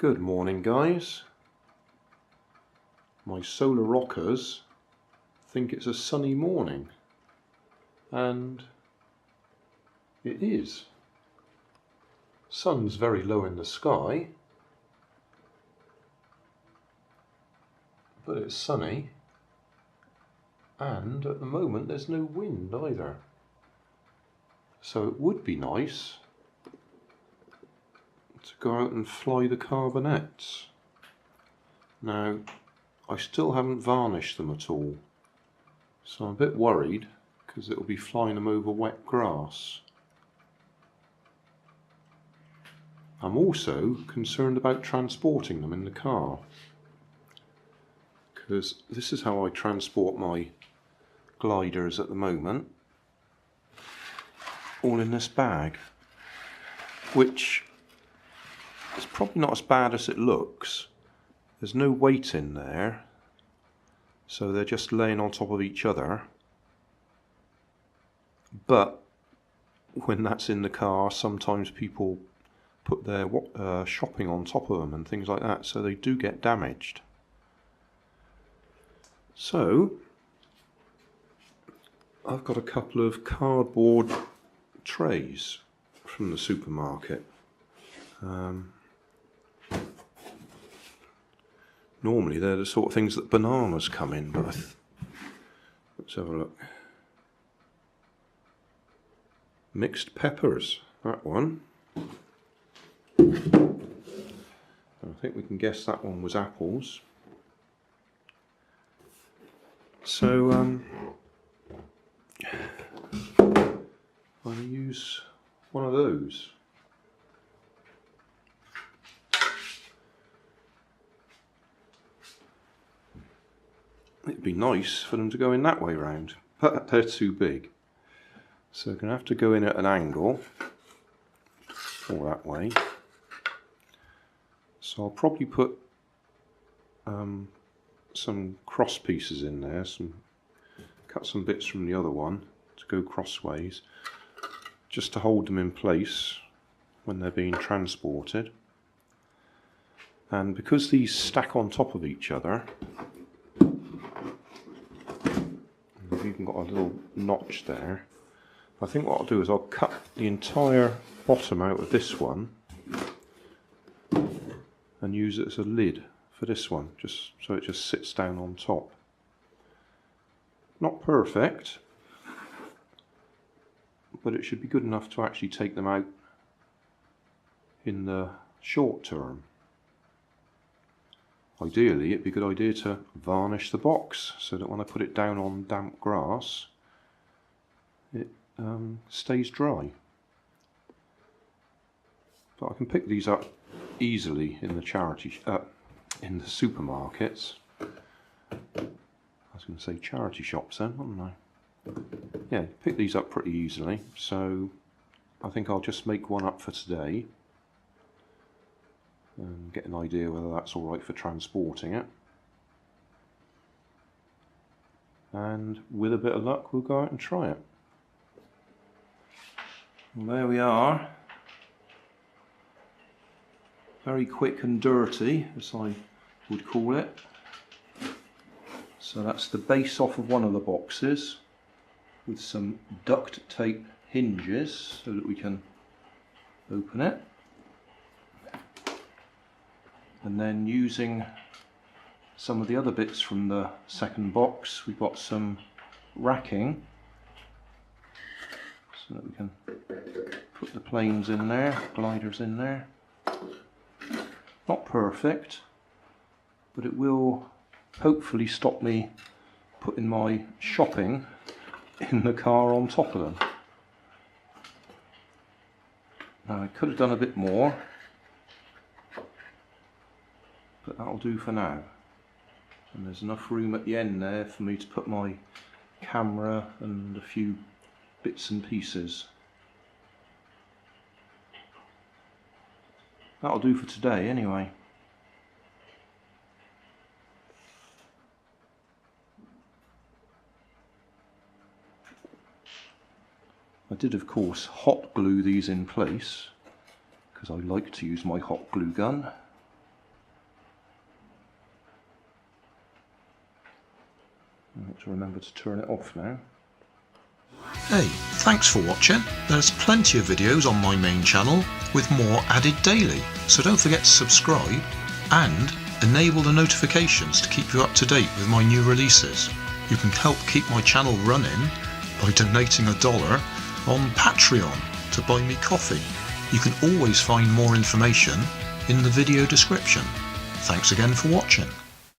Good morning, guys. My solar rockers think it's a sunny morning, and it is. Sun's very low in the sky, but it's sunny, and at the moment there's no wind either. So it would be nice to go out and fly the Carbonettes. Now, I still haven't varnished them at all, so I'm a bit worried because it'll be flying them over wet grass. I'm also concerned about transporting them in the car, because this is how I transport my gliders at the moment, all in this bag, which is probably not as bad as it looks. There's no weight in there, so they're just laying on top of each other. But when that's in the car, sometimes people put their shopping on top of them and things like that, so they do get damaged. So I've got a couple of cardboard trays from the supermarket. Normally they're the sort of things that bananas come in, but let's have a look. Mixed peppers, that one. I think we can guess that one was apples. So I'll use one of those. It'd be nice for them to go in that way round, but they're too big. So we're going to have to go in at an angle, or that way. So I'll probably put some cross pieces in there, cut some bits from the other one to go crossways, just to hold them in place when they're being transported. And because these stack on top of each other, I've even got a little notch there. I think what I'll do is I'll cut the entire bottom out of this one and use it as a lid for this one, just so it just sits down on top. Not perfect, but it should be good enough to actually take them out in the short term. Ideally, it'd be a good idea to varnish the box so that when I put it down on damp grass, it stays dry. But I can pick these up easily in the in the supermarkets. I was going to say charity shops then, wasn't I? Yeah, pick these up pretty easily. So I think I'll just make one up for today and get an idea whether that's alright for transporting it. And with a bit of luck, we'll go out and try it. Well, there we are. Very quick and dirty, as I would call it. So that's the base off of one of the boxes, with some duct tape hinges so that we can open it. And then using some of the other bits from the second box, we've got some racking so that we can put the planes in there, gliders in there. Not perfect, but it will hopefully stop me putting my shopping in the car on top of them. Now I could have done a bit more, but that'll do for now. And there's enough room at the end there for me to put my camera and a few bits and pieces. That'll do for today anyway. I did of course hot glue these in place because I like to use my hot glue gun. Got to remember to turn it off now. Hey, thanks for watching. There's plenty of videos on my main channel with more added daily, so don't forget to subscribe and enable the notifications to keep you up to date with my new releases. You can help keep my channel running by donating $1 on Patreon to buy me coffee. You can always find more information in the video description. Thanks again for watching.